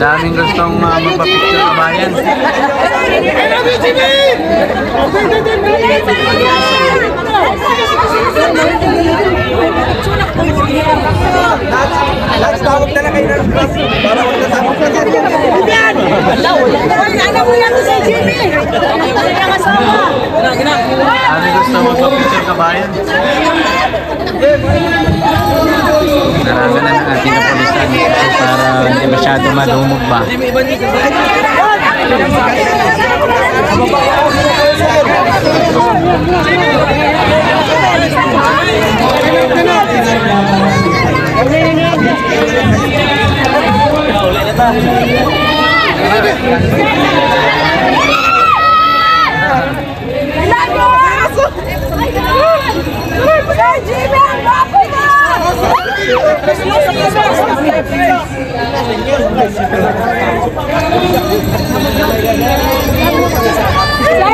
Daming gustong magpa-picture kabayan. Tawag na lang kayo ng class para magkasama ka dyan. Bibian! Ano mo yan si Jimmy? Daming gustong magpa-picture kabayan. Narangan na ng ating kapulisan para hindi masyado malumog ba.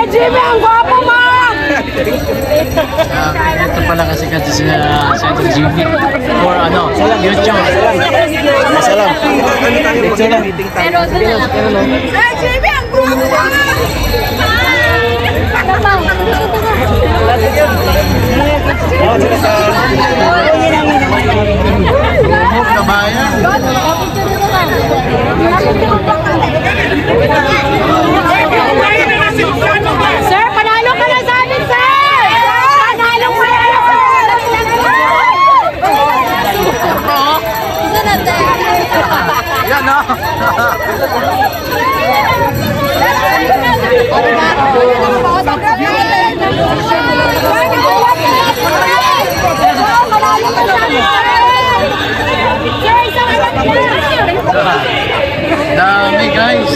Jimmy, ang gwapo mo! Ito pala kasi si Jimmy for ano, YouTube. Salam. Pero doon na lang. Jimmy, ang gwapo mo! Lumog kabayan. Sir, panalo ka na sa amin, sir! Panalo mo na! Isa na tayo. Yan na. Dami guys.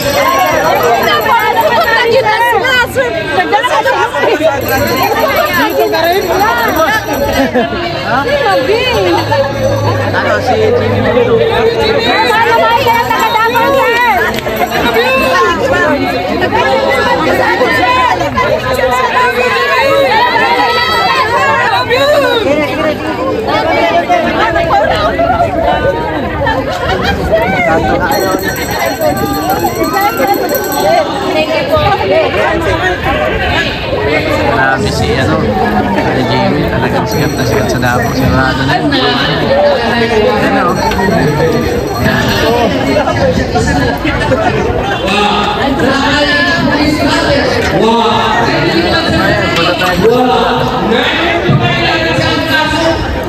Ano si Jimmy dito? Marami si ano, si Jimmy talagang sikat na sikat sa Davao, sigurado na. Ano?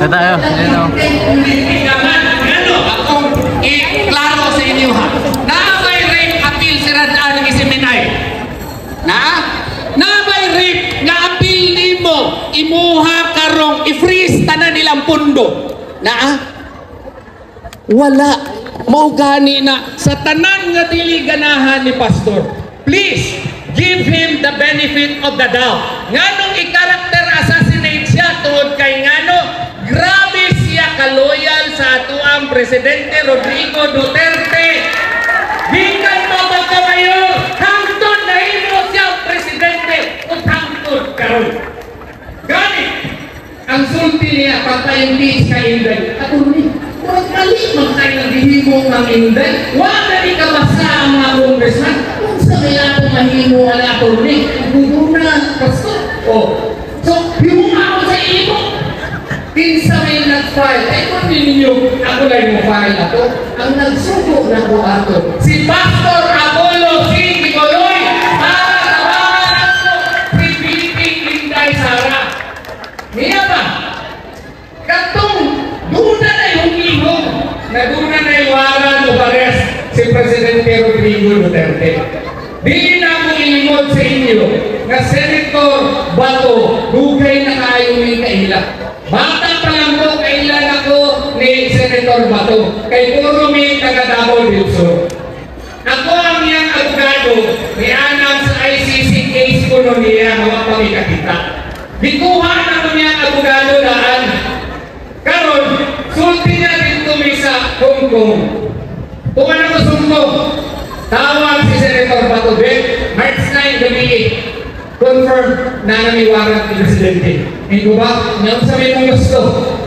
Na tayo, ano? Akong i-klaro sa inyo ha. Na may rape appeal si Radaan ng Isiminay. Na may rape nga appeal nimo imuha karong i-freeze tanan nilang pundo. Na wala mao gani na sa tanan nga dili ganahan ni pastor. Please give him the benefit of the doubt. Nganong i-character assassinate siya tungod kay ngano grabe siya kaloyal sa atuang Presidente Rodrigo Duterte. Gikan mo magkamayor, hangtod na imo siya Presidente o hangtod karon. Gani ang sulti niya pagka-impeach ka Inday. Ako rin, huwag mali magkay ng dihimo ng Inday. Huwag na di ka basta ang mga congressman. Kung sa kaya ako mahimo wala ako rin, gusto na, pastor. So, yung ako sa imo, pinsa may nag-file, ay kung ninyo, ako lang yung file na to, ang nagsuko na ko ato, si Pastor Bato, dugay na kayo may kaila. Bata pa lang ko, kailan ako ni Senator Bato. Kay puro may taga Davao del Sur. Ako ang iyang abogado, ni anang sa ICC case ko no niya, mga pamikakita. Bikuha na ko niyang abogado daan. Karon, sulti niya dito sa Hong Kong. Tuman ako sumbong. Tawag si Senator Bato, March 9 gabi, confirm na namiwarang ni Presidente. Hindi ko ba? Ngayon sa may mong gusto,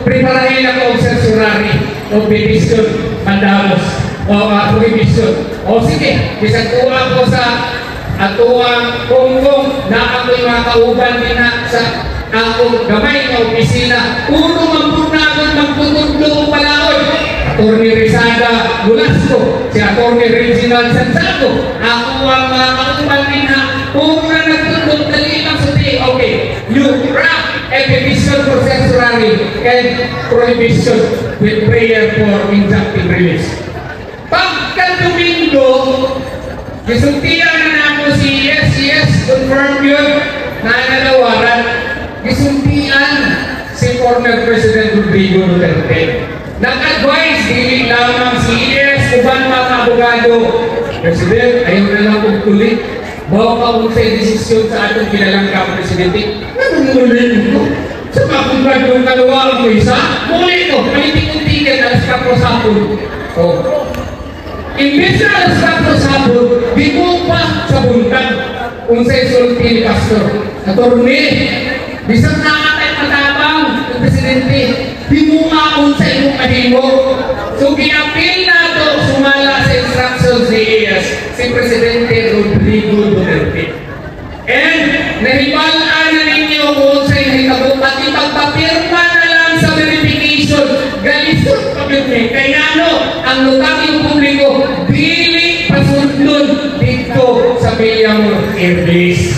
preparahin ako sa surari o petition, mandamos o prohibition. O sige, bisag tuwa ko sa atuang Hongkong na ako'y makauban din na sa akong gamay na opisina. Puro mampurnagon, magpututlo palaon. Atty. Rizada Gulasco, si Atty. Reginald Santiago, ako ang makauban din na puro na nagtutulog dali lang sa day. Okay, you draft a petition for censorary and prohibition with prayer for injunctive release. Pagka Domingo, gisultihan na ako si yes, confirm yun, na nalawaran. Gisultihan si former President Rodrigo Duterte. Nag-advise, dili lamang si yes, uban mga abogado. President, ayaw na lang kong tulit. Bawa ka kung sa'yo desisyon sa atong kilalang ka-presidente. Nagumulit ko. Sa mga kong kalawang ko isa, muli ko, malitik kong ticket, alas 4 sa hapon. Imbes na alas 4 sa hapon, di ko pa sa buntag kung sa'yo sulti ni Pastor. Attorney, bisang nakatay matabang ng presidente, di mo nga kung sa imong mahimo. So, kinapil na ito, sumala sa instructions ni ES, si Presidente Rodrigo Duterte. And, nahibalaan na ninyo kung sa inyo at ipagpapirma na lang sa verification, galisod kami. Kaya ano, ang lutang publiko, dili pasundon dito sa Villamor Air Base.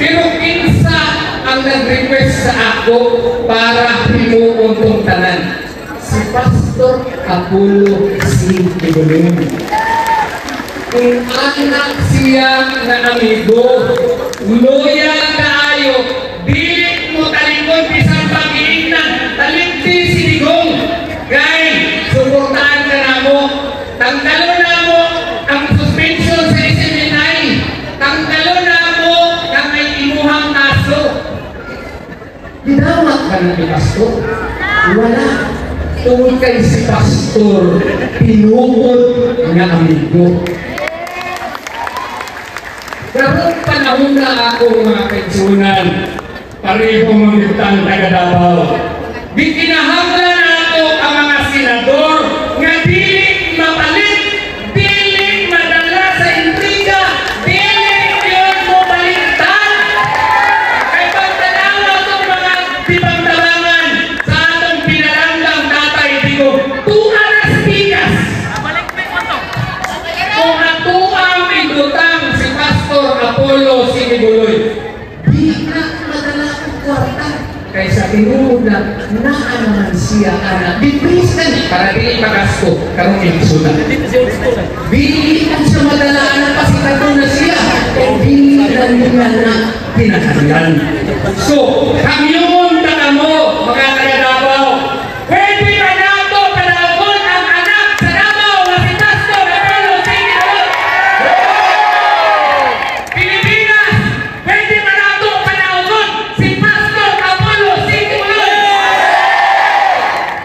Pero kinsa ang nag-request sa ako para himuon tong tanan? Si Pastor Apollo C. Tibuloy. Kung anak siya na amigo, loyal kaayo, dili mo talikod bisang pag-iinan, talikti si Digong. Kay, suportahan ka na mo, tanggalon na mo ang suspension sa SMNI, tanggalon na mo ang may imuhang kaso. Dinawag ka na ni Pastor? Wala. Tungkol kay si Pastor, pinukod nga amigo. Karong panahon na ako mga kaitsunan, pareho mangutang taga Davao. Di kinahanglan na ako ang mga senador nga dili mapalit, dili madala sa intriga, dili yun mo baliktad. Kay pagtanawa itong mga dibang-dabangan sa atong pinalandang tatay Digo, tuanas bigas. Kung natuang idutang si Pastor Apollo C. Tibuloy, di na madala ang kwarta. Kaysa tinulog na naman siya anak. Diprisan para dili magasto karong episode. Dili ang siya madala anak pasitato na siya. Dili na niya na pinahalian. So, kamyon na mo, mga taga-Davao, pwede ba nato panahon ang anak sa Davao na si Pastor Apollo C. Tibuloy? Pilipinas, pwede ba nato panahon si Pastor Apollo C. Tibuloy?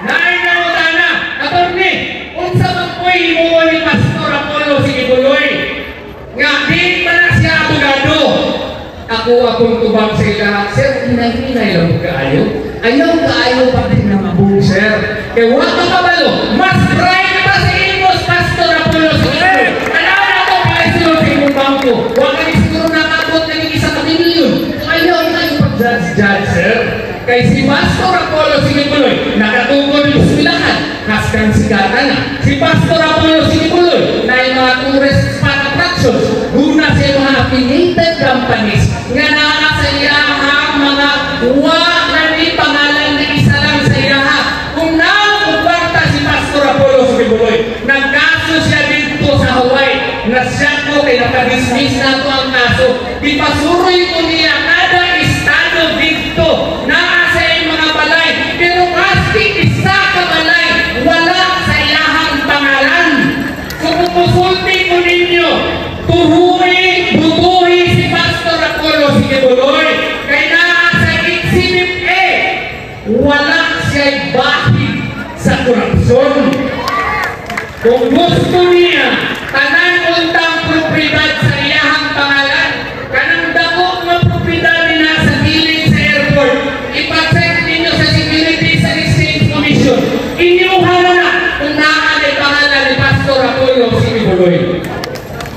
Nainamutan na, attorney, unsa man po'y mo ni Pastor Apollo C. Tibuloy nga di pa na siya abogado. Ako akong tubang sa ila, sir, hinay-hinay lang kaayo. Ayaw kaayo pa din na mabung, sir. Kaya huwag ka kabalo, mas bright pa sa imos, Pastor Apollo C. Tibuloy. Alam na ito, pala-silo sa imong bangko. Huwag ka ni siguro nakabot na yung 1 milyon. Ayaw kayo pag-judge, sir. Kay si Pastor Apollo C. Tibuloy, nakatungkol yung silahan, haskan sikatan na. Si Pastor Apollo C. Tibuloy, na yung mga tourist spot attractions, guna sa mga affiliated companies, nga na sa iyahang mga na ni pangalan na isa lang sa iyaha. Kung nakuparta si Pastor Apollo C. Tibuloy, nagkaso siya dito sa Hawaii, na siya ko kay nakadismiss na ito ang kaso, ipasuroy ko niya kada estado Kung gusto niya, tanan untang propriedad sa iyahang pangalan, kanang dako nga propriedad niya sa gilid sa airport, ipacheck ninyo sa Securities and Exchange Commission. Inyuhan na kung naanay pangalan ni Pastor Apollo Sinibuloy.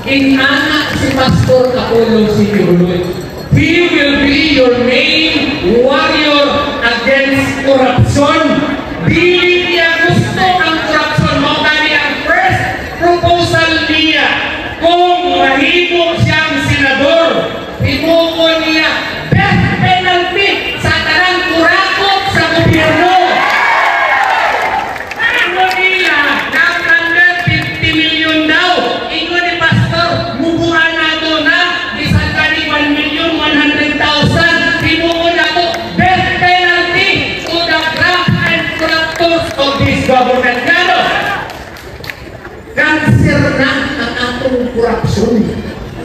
Inana si Pastor Apollo Sinibuloy. He will be your main warrior against corruption. Dili niya gusto ang corruption. Mo gani ang first proposal niya. Kung mahimo siyang senador, himuon niya death penalty sa tanang kurakot sa gobyerno. Ano niya, ng 150 million daw. Ingo ni Pastor, mubuhan na ito na isang kani 1,100,000. Himuon na ito death penalty to the graft and corruptors of this government. Gano? Cancer na ang atong corruption.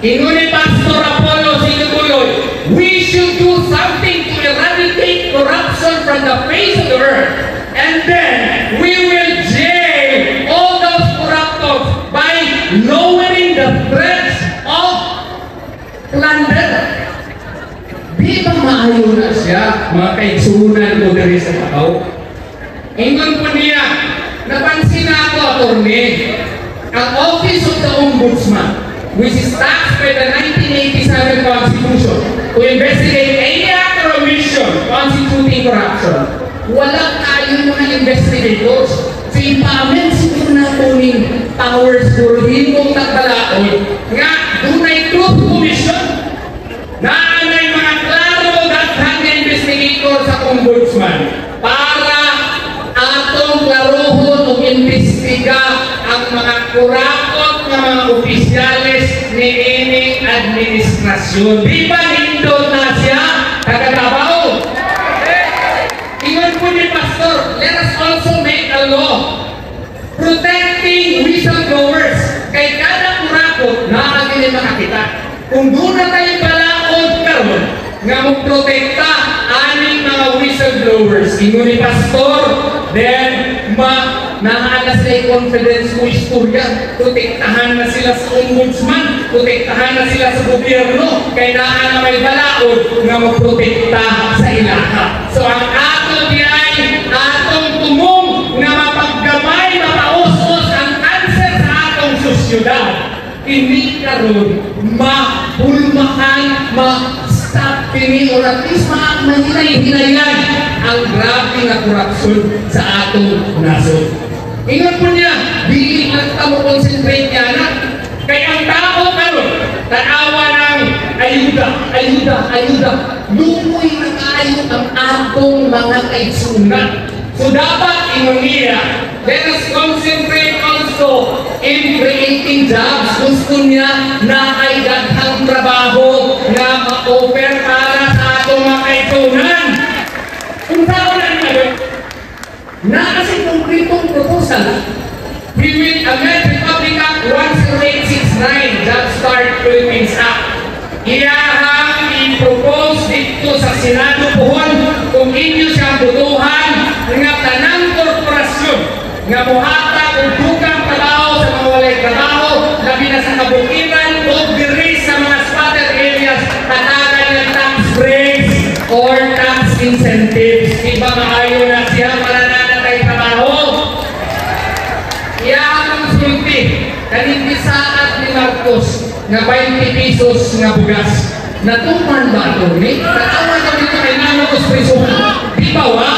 Ingo ni Pastor Apollo Sinibuloy, we should do something to eradicate corruption from the face of the earth. And then, we will jail all those corruptors by lowering the threats of plunder. Di ba maayo na siya, mga kaigsunan ko diri sa Macau? Ingon po niya, napansin na ako, attorney, ang Office of the Ombudsman, which is tasked by the 1987 Constitution to investigate any act or omission constituting corruption. Walang tayo mga investigators. So, ipamen siguro na tuning powers for himong nagbalaon nga dunay truth commission na anay mga klaro daghang investigator sa Ombudsman para atong klarohon o imbestiga ang mga kurakot ng mga opisyales ni ining administrasyon. Di ba nindot na siya kagatabaw? Ingon po ni Pastor, let us also make a law protecting whistleblowers. Kay kada kurakot na agili makakita. Kung doon na tayo balaod karon nga magprotekta aning mga whistleblowers. Ingon ni Pastor, then nahala sila confidence mo istorya, protektahan na sila sa ombudsman, protektahan na sila sa gobyerno, kaya na may balaod nga magprotekta sa ilaha. So ang ato diay, atong tumong na mapaggamay, mapausos ang kanser sa atong sosyudad. Hindi karon mapulmakan, ma-stop kini, or at least mahinay-hinayan ang grabe nga korupsyon sa atong nasod. Ingat po niya, dili lang tamo concentrate niya na. Kaya ang tao karon, tanawa ng ayuda. Lumoy na tayo ang atong mga kaigsunan. So dapat ingon niya, let us concentrate also in creating jobs. Gusto niya na ay daghang trabaho na ma-offer para sa atong mga kaigsunan. Kung tao na niya, na kasi konkretong proposal. We will amend Republic Act 10869, Jumpstart Philippines Act. Iyahang i-propose dito sa Senado pohon kung inyo siyang butuhan nga tanang korporasyon nga muhata o dugang trabaho sa mga walay trabaho, labi na sa kabukiran o diri sa mga spotted areas, hatagan ng tax breaks or tax incentives. Iba maayo na siya para kanimbisaat ni Marcos na 20 pesos nga bugas. Natuman ba ito? Naawa na dito kay Marcos Prisuhan. Di ba wa?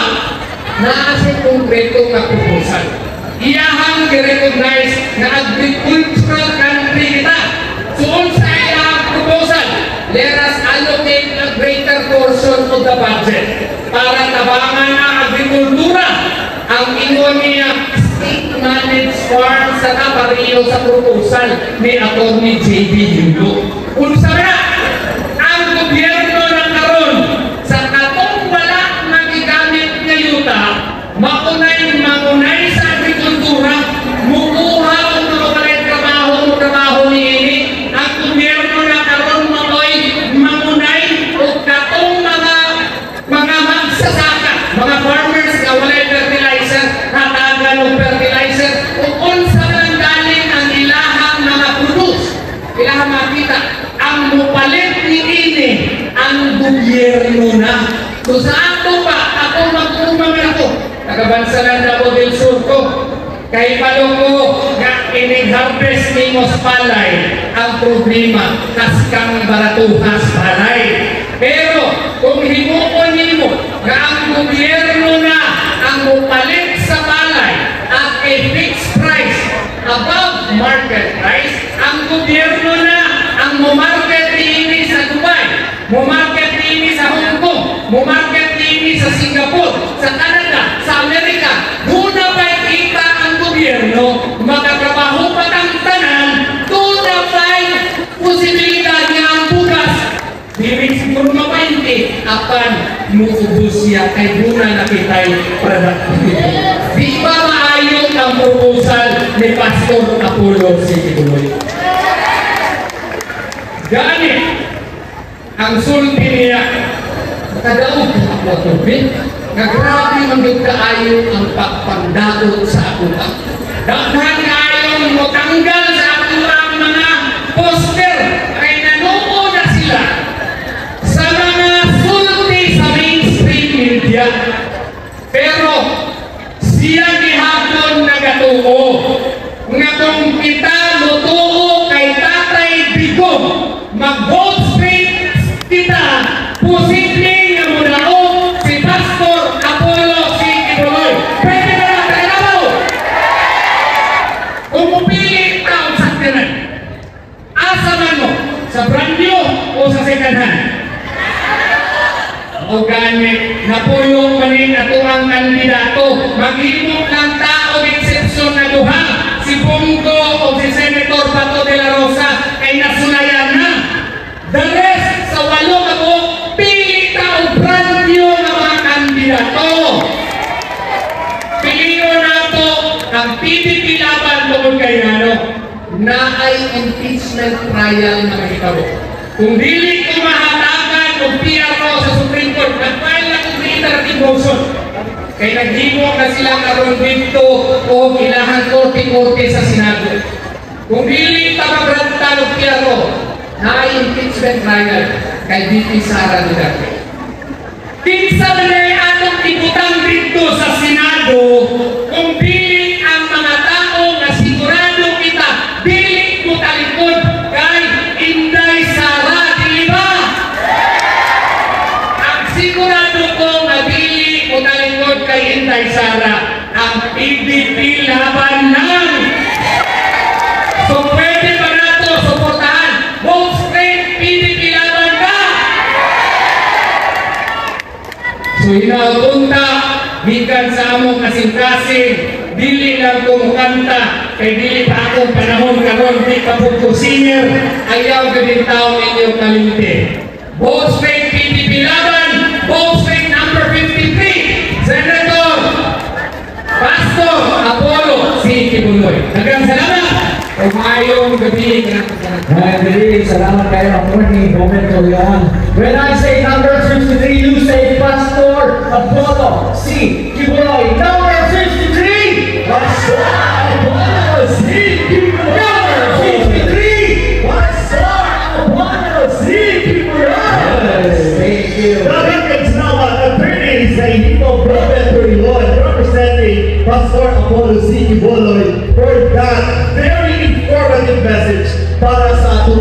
Naasay konkreto nga proposal. Iyahang i-recognize na agricultural country kita. So, sa iyahang proposal, let us allocate a greater portion of the budget para tabangan ang agrikultura. Ang ingon niya, state-managed farm sa Caparillo sa proposal ni Atty. J.B. Yulo. Unsa na, ang gobyerno ng karon sa katong wala magigamit nga yuta, maunay sa agrikultura, mukuha ang mga walay trabaho ni ini. Ang gobyerno ng karon maunay o katong mga magsasaka, mga farmers nga walay fertilizer, hatagan o fertilizer, o unsa man sa Landabo del Sur ko. Kay paloko nga inig-harvest ni mos palay ang problema kas kang baratuhas palay. Pero kung himuon nimo nga ang gobyerno na ang mupalit sa palay at a fixed price above market price, ang gobyerno na ang mumarket niini sa Dubai, mumarket niini sa Hong Kong, mumarket niini sa Singapore, sa Canada, sa Amerika, muna ba'y kita ang gobyerno, magkatrabaho pa ang tanan, muna ba'y posibilidad niya ang bukas, dirig siguro mapainti, apan muubos siya kay muna nakitay productivity. Di ba maayong ang proposal ni Pastor Apollo Sikibuloy? Ganit ang sulti niya, nakadaog ako tubig, nga grabe manggod kaayo ang pagpandakot sa ako. Daghan kaayong matanggal sa ako ang mga poster ay nanoo na sila sa mga sulti sa mainstream media. Pero siya gihapon nagatuo nga kung kita lutuo kay Tatay Bigo mag-vote straight kita posibleng nga mulaong si Pastor Apollo Sikibuloy. Pwede na lang tayo kung mupili taon sa tinan, asa man mo sa brand new o sa second hand. O gani, napulong manin ato ang kandidato. Maghimok lang tao eksepsyon na duha. Si Bongo o si Senator Bato de la Rosa ay nasunayan na. The rest, sa 8 ako, pili tao brand new na mga kandidato. Piliyo na ito ang PDP laban tungkol kay na ay impeachment trial na makikabo. Kung dili ko mahatakan o PRO sa Supreme Court, nag-file na kung interactive motion. Kaya naghimo na sila karon dito o ilahan korte-korte sa Senado. Kung dili tabagranta o PRO, na impeachment trial kay VP Sara Duterte. Kinsa man ay atong ibutang dito sa Senado kung dili ang mga tao nga sigurado kita dili mo talikod kay Inday Sara, di ba? Ang sigurado ko nga dili mo talikod kay Inday Sara ang PDP laban lang. So pwede ba nato suportahan? Vote straight, PDP laban ka! So hinautunta, gikan sa among kasing-kasing, dili lang kumukanta, kay dili pa akong panahon karon di pa po senior, ayaw gawin taong inyong kalimti. Vote straight, PDP laban, vote straight number 53, Senator Pastor Apollo Sikibuloy. Daghang salamat! Kung ayong gabi ka salamat kayo ng morning momento yan. When I say number 63, you say Pastor Apollo Sikibuloy. Number 63! Pastor Apollo Sikibuloy! Number 63! Pastor Apollo Sikibuloy! Thank you. It's now attorney sa Hito Prophet Lord representing Pastor Apollo Sikibuloy for that very informative message para sa ato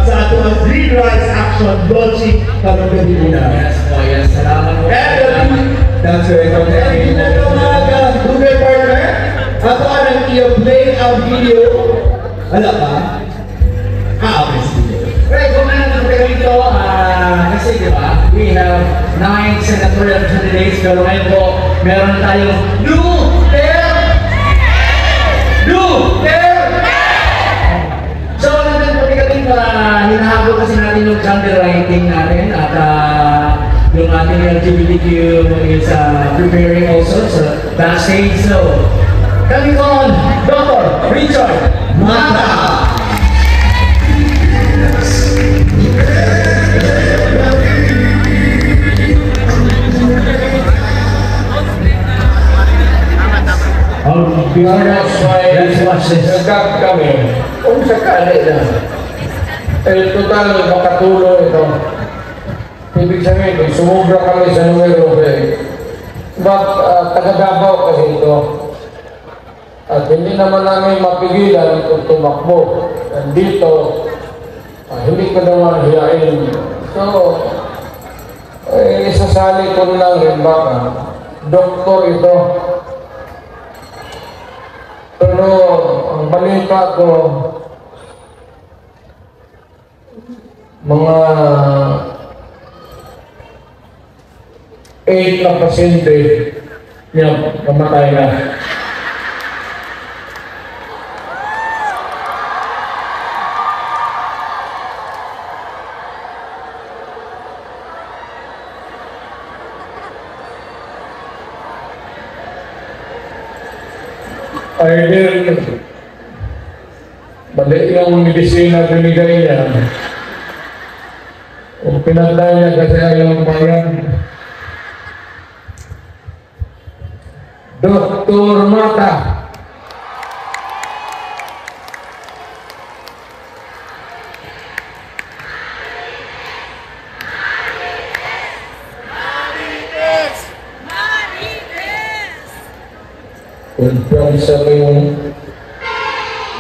sa ato Green Rights Action launching karong gabi muna. Yes po, yes. Salamat po. That's right. And mga Google partner, ato ang i-play ang video. Wala pa? Okay, sige. Right, kung ano tayo dito, kasi diba, we have 9 senatorial candidates, pero ngayon po, meron tayong So, natin pagkakating hinahabol kasi natin yung gender writing natin at yung ating LGBTQ is preparing also sa backstage. So, coming on, Dr. Richard Mata. Let's watch this. Nagkak kami, kung sakali na, total makatulong ito. Ibig sabihin, kung sumubra kami sa numero, taga Davao kasi ito. At hindi naman namin mapigilan kung tumakbo. Dito, hindi ko naman hiyain. So, isasali ko lang rin baka. Doktor ito. Pero, ang balita ko, mga 8 na pasyente niya namatay na. Either balik yung medisina binigay niya o pinatay niya kasi ayaw bayan. Dr. Mata. Confirm sa yung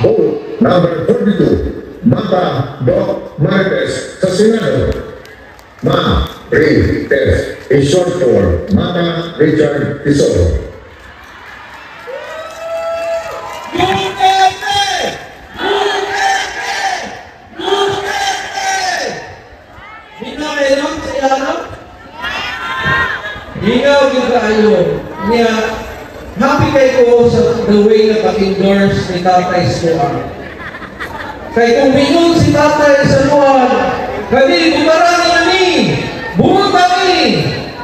Vote number 42, Mata Doc Marquez sa Senado. Ma-Ri-Tes is short for Mata Richard Tesoro. Hingaw yung kaayo niya. Happy kayo sa the way na pag-endorse ni Tatay Suan. Kaya kung minun si Tatay sa Suan, kami, bumarang kami, bumunta kami,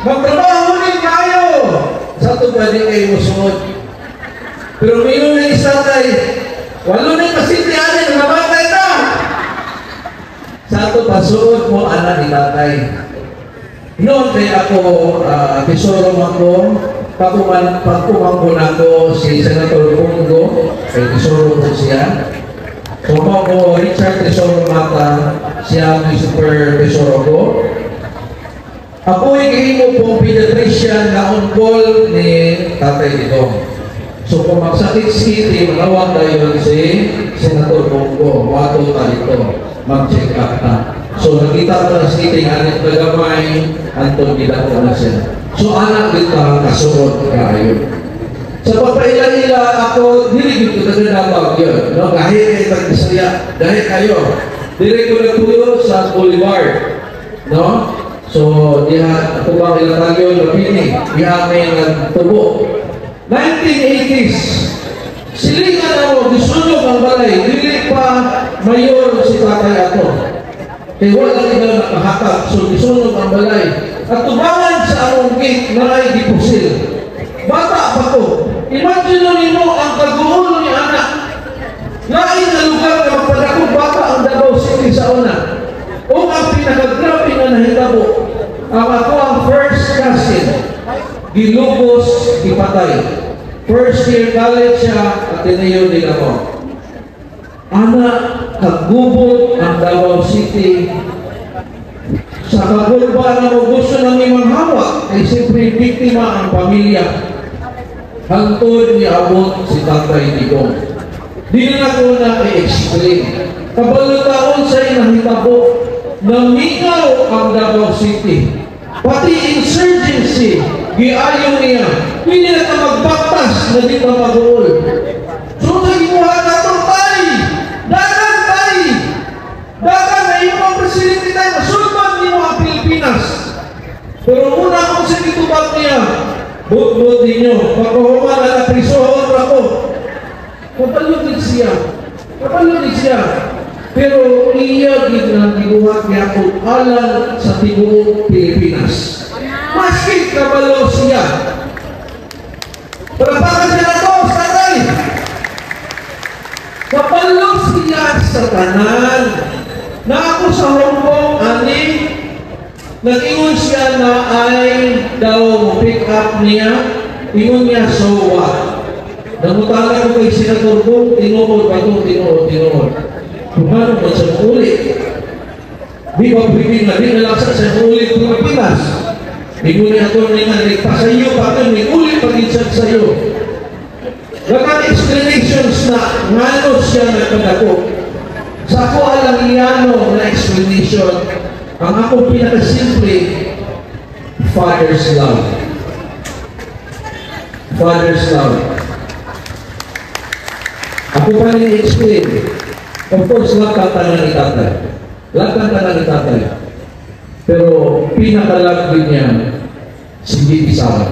magtrabaho rin kayo. Sa ito ba din kayo musunod? Pero minun na si Tatay, walo na pasintihan na namatay na. Sa ito pasuod mo, anak ni Tatay. Noon kaya ako, tesoro ako, pagkumangko na ko si Senator Pongo, kay tesoro ko siya. Kumaw ko Richard Tesoro Mata, siya ang super tesoro ko. Ako ay kahimo pong pediatrician na on-call ni Tatay Digong. So kung magsakit city, manawag tayo si Senator Pongo, wato ka dito, mag-check up na. So nakita ko na city, anak na gamay, antong gila ko na siya. So anak kita kasuot kayo. Sa pagpaila-ila ako, dili ko nagdadabag yun. No? Kahit kayo tag-isaya, dahil kayo. Dili ko nagtuyo sa Boulevard. No? So, diha, ako bang ilatag yun, napini. Diha may nagtubo. 1980s, silingan ako, disunog ang balay. Dili pa mayor si Tatay ato. Kaya wala nila nakahatag. So, disunog ang balay. At tubangan sa among gate na ay dipusil. Bata pa ko. Imagine mo ang kagulo ni anak. Lain na lugar na magpadakong bata ang Davao City sa una. O ang pinakagrabe na nahitabo. Ang ako ang first cousin. Gilugos, ipatay. First year college siya, Ateneo de Davao. Anak, kagubot ang Davao City. Sa kagulba na gusto namin manghawak, ay siyempre biktima ang pamilya. Hantod ni abot si Tatay Digong. Di na ko na i-explain. Kabalutaon sa inahitabo na mingaw ang Davao City. Pati insurgency, giayon niya. Hindi na ka magbaktas na di ka mag-uol. So sa imuha na ito, tay! Dagan, tay! Dagan na imong facility tayo. Masulman ni mga Pilipinas. Pero muna akong sa kitubag niya. But ninyo, pagkahuman na naprisohon ako. Kapalugid siya. Kapalugid siya. Pero iya ng gibuhat niya kung alam sa tibuong Pilipinas. Maski kabalo siya. Palapakan siya na ito, Tatay. Kapalo siya sa tanan. Na ako sa Hong Kong, ani, nag-ingon siya na ay daw pick up niya, ingon niya, so what? Namutala ko kay Senator Bong, tinuod pa ito, tinuod. Kumano ba sa ulit? Di ba pwede na din nalaksa sa ulit Pilipinas? Minguli ako nga pasayo pa ito, minguli pag-insad sa'yo. Lagang explanations na ngano siya nagpadako. Sa ako alang iyano na explanation, ang akong pinakasimple, Father's love. Father's love. Ako pa rin i-explain. Of course, lakatanan ni tatay. Lakatanan ni tatay. Pero pinakalag din niya si Bibi Sara.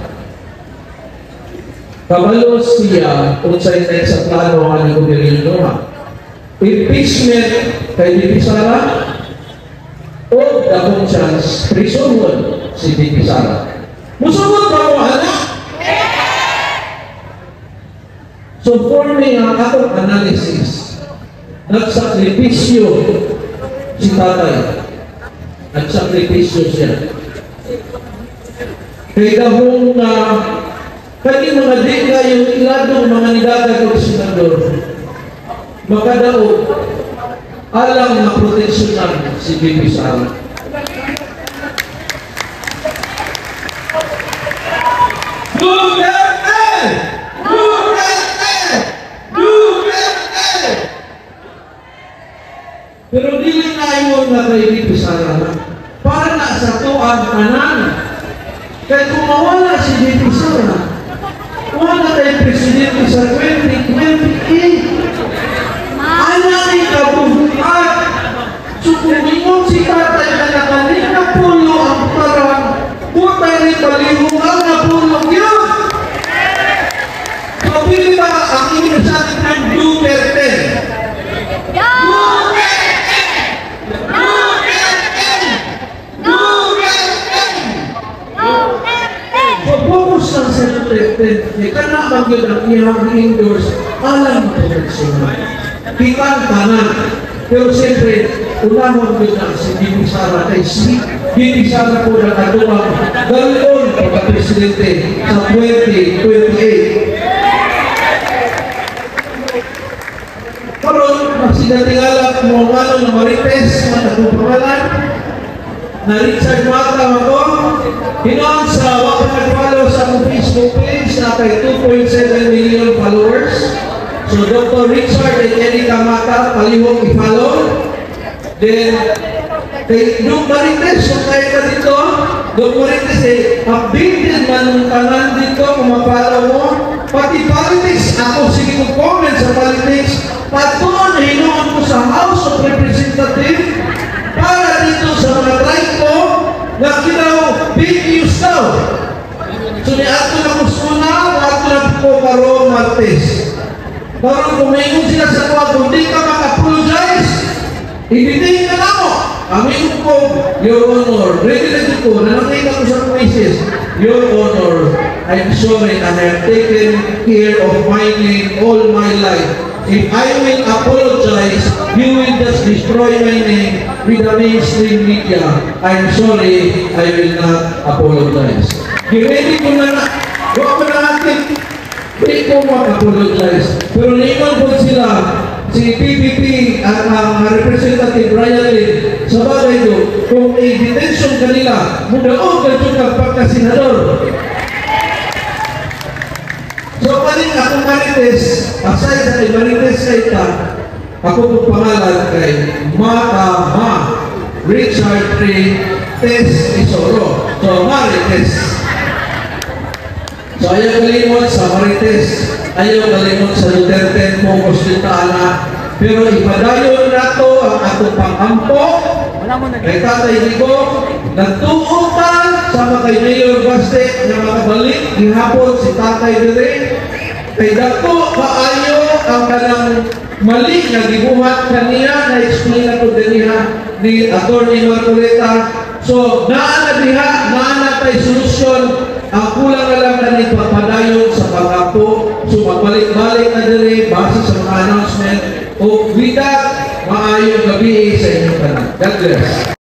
Kabalos siya kung sa inay sa plano ang gobyerno Noha. Impeachment kay Bibi Sara o dakong chance prison si Bibi Sara. Musugot ba mo anak? So for me, ang akong analysis, nagsakripisyo si tatay. Nagsakripisyo siya. Kaya dahong kani mga dika yung iladong mga nidagat o senador, makadaog alang na proteksyonan si Bibi Sara. Pero dili na yun na kay Bibi Sara para na sa tuang tanan. Kaya kung mawala si Bibi Sara, wala kay Presidente sa 2028. Anay kabubuhat. So kung ingon si tatay na nakalina pulo ang parang putay ni palihungan na pulo yun. So pili ba ang ingon sa atin ng Duterte? Pag-focus lang sa Duterte, ika na bagyo ang iyang endorse alam mo proteksyonan. Kitang tanan. Pero siyempre, unahon ko na si Bibi Sara kay si Bibi Sara po na katuwang galon pagka-presidente sa 2028. Karon, magsigatingala mo ano na Marites, matagong pangalan, na Richard Mata ako, hinoon sa wakang nag-follow sa akong Facebook page na kay 2.7 million followers. So Dr. Richard and Erika Mata, palihog i-follow. Then, kay Dok Marites, kung kayo ka dito, Dok Marites updated man ng kanan dito, kung ma-follow mo. Pati politics, ako sige kong comment sa politics, patuon na hinoon ko sa House of Representatives para dito sa mga tribe ko na kinaw big news daw. So ni ato na kusuna, ato na po karo Martes. Karon kung mayroon sila sa kuwa, kung di ka mag-apologize, ibitin ka na mo. Amin ko, Your Honor, ready na ko, nanakita ko sa crisis, Your Honor, I'm sorry and I have taken care of my name all my life. If I will apologize, you will just destroy my name with the mainstream media. I'm sorry, I will not apologize. Ready ko na huwag ko na natin, hindi ko mag-apologize. Pero naman po sila, si PPP at ang Representative Brian Lin, sa bagay ito, kung i-detention kanila, mudaog ka ito pagkasenador. So, paling akong Marites, aside sa Marites sa ita, ako po pangalan kay Mata Richard Tess Isoro. So, Marites. So, ayaw kalimot sa Marites, ayaw kalimot sa Duterte, focus dito na. Pero ipadayon na to ang atong pang-ampo kay Tatay Digo, nagtuo pa sama kay Mayor Baste na makabalik gihapon si Tatay Dire. Kay dako kaayo ang kanang mali nga gibuhat kaniya na explain na po diniha ni Atty. Marcoleta. So, naana diha, naana tay solusyon. Ang kulang na lang na nagpapadayon sa pag-apo. So, magbalik-balik na dire base sa mga announcement. O, with that, maayong gabi sa inyong kanan. God bless.